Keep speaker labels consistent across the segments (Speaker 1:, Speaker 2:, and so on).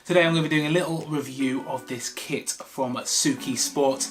Speaker 1: Today I'm going to be doing a little review of this kit from Souke Sport.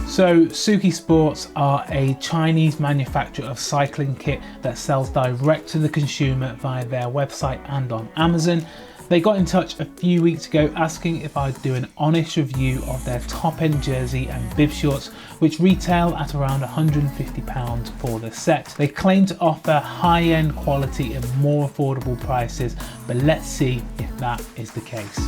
Speaker 1: So Souke Sports are a Chinese manufacturer of cycling kit that sells direct to the consumer via their website and on Amazon. They got in touch a few weeks ago asking if I'd do an honest review of their top end jersey and bib shorts, which retail at around £150 for the set. They claim to offer high end quality at more affordable prices, but let's see if that is the case.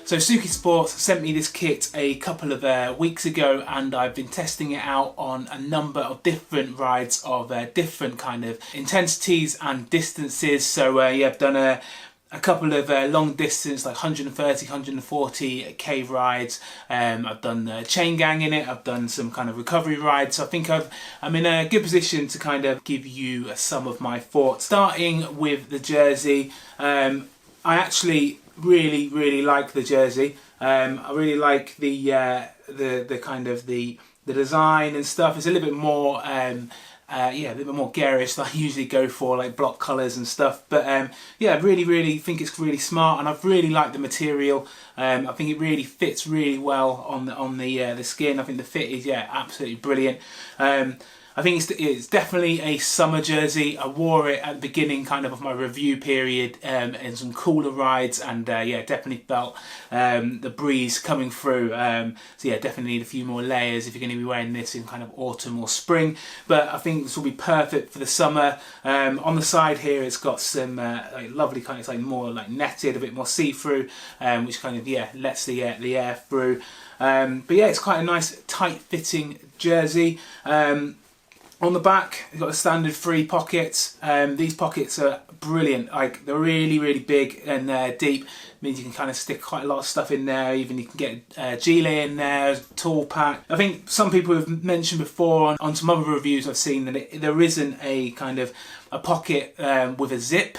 Speaker 1: So Souke Sports sent me this kit a couple of weeks ago, and I've been testing it out on a number of different rides of different kind of intensities and distances. So yeah, I've done a couple of long distance, like 130, 140k rides. I've done chain gang in it. I've done some kind of recovery rides. So I think I'm in a good position to kind of give you some of my thoughts. Starting with the jersey, I actually really like the jersey. I really like the kind of the design and stuff. It's a little bit more yeah, a little bit more garish than I usually go for, like block colours and stuff. But yeah, I really think it's really smart, and I've really liked the material. I think it really fits really well on the skin. I think the fit is, yeah, absolutely brilliant. I think it's definitely a summer jersey. I wore it at the beginning kind of my review period in some cooler rides, and yeah, definitely felt the breeze coming through. So yeah, definitely need a few more layers if you're going to be wearing this in kind of autumn or spring. But I think this will be perfect for the summer. On the side here, it's got some like lovely kind of, it's like more like netted, a bit more see-through, which kind of, yeah, lets the air through. But yeah, it's quite a nice tight-fitting jersey. On the back, you've got the standard 3 pockets. These pockets are brilliant. Like, they're really big and deep. Means you can kind of stick quite a lot of stuff in there. Even you can get a gilet in there, tool pack. I think some people have mentioned before on some other reviews I've seen that there isn't a kind of a pocket with a zip,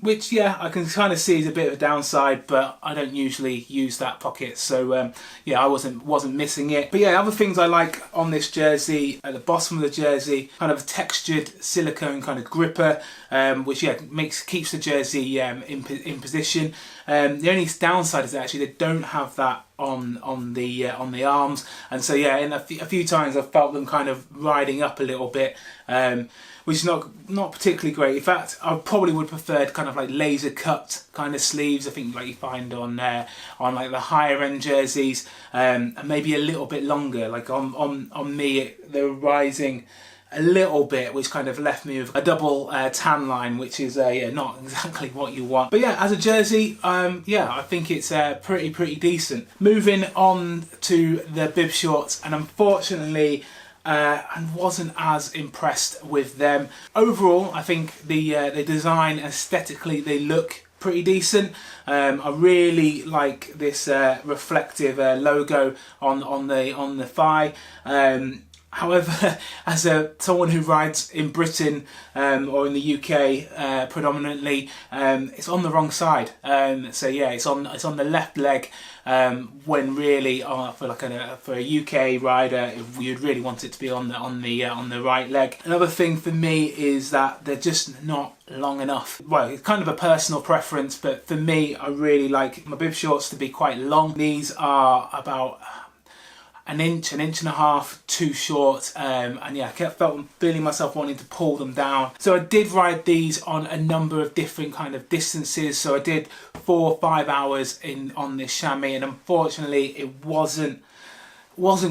Speaker 1: which, yeah, I can kind of see is a bit of a downside, but I don't usually use that pocket, so yeah, I wasn't missing it. But yeah, other things I like on this jersey, at the bottom of the jersey, kind of a textured silicone kind of gripper, which, yeah, keeps the jersey in position. The only downside is actually they don't have that on the arms, and so yeah, in a few times I've felt them kind of riding up a little bit, which is not particularly great. In fact, I probably would prefer kind of like laser cut kind of sleeves. I think like you find on like the higher end jerseys, and maybe a little bit longer. Like on me, they're rising a little bit, which kind of left me with a double tan line, which is yeah, not exactly what you want. But yeah, as a jersey, yeah, I think it's pretty decent. Moving on to the bib shorts, and unfortunately I wasn't as impressed with them. Overall, I think the design, aesthetically, they look pretty decent. I really like this reflective logo on the thigh. However, as someone who rides in Britain or in the UK predominantly, it's on the wrong side. So yeah, it's on the left leg, when really for a UK rider, you'd really want it to be on the right leg. Another thing for me is that they're just not long enough. Well, it's kind of a personal preference, but for me, I really like my bib shorts to be quite long. These are about an inch and a half too short, and yeah, I kept feeling myself wanting to pull them down. So I did ride these on a number of different kind of distances. So I did 4 or 5 hours on this chamois, and unfortunately it wasn't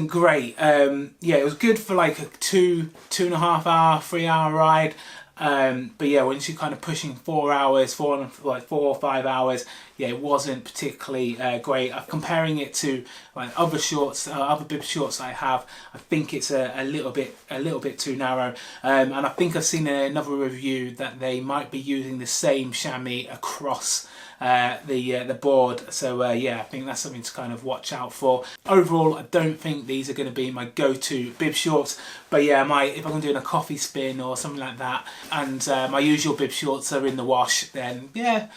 Speaker 1: great. Yeah, it was good for like a 2.5 hour, 3 hour ride. But yeah, once you're kind of pushing 4 hours, 4 or 5 hours, yeah, it wasn't particularly great. Comparing it to like other shorts, other bib shorts I have, I think it's a little bit too narrow. And I think I've seen another review that they might be using the same chamois across the board. So yeah, I think that's something to kind of watch out for. Overall, I don't think these are going to be my go-to bib shorts, but yeah, if I'm doing a coffee spin or something like that, and my usual bib shorts are in the wash, then yeah,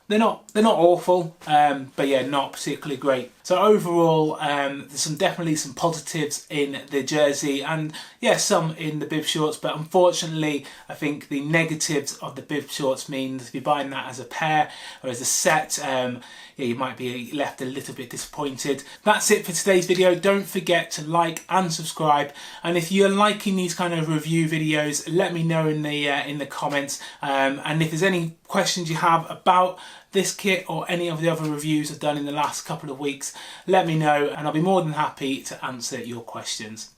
Speaker 1: they're not awful, but yeah, not particularly great. So overall, there's definitely some positives in the jersey, and yeah, some in the bib shorts, but unfortunately I think the negatives of the bib shorts means if you're buying that as a pair or as a set, yeah, you might be left a little bit disappointed. That's it for today's video. Don't forget to like and subscribe, and if you're liking these kind of review videos, let me know in the comments, and if there's any questions you have about this kit or any of the other reviews I've done in the last couple of weeks, let me know and I'll be more than happy to answer your questions.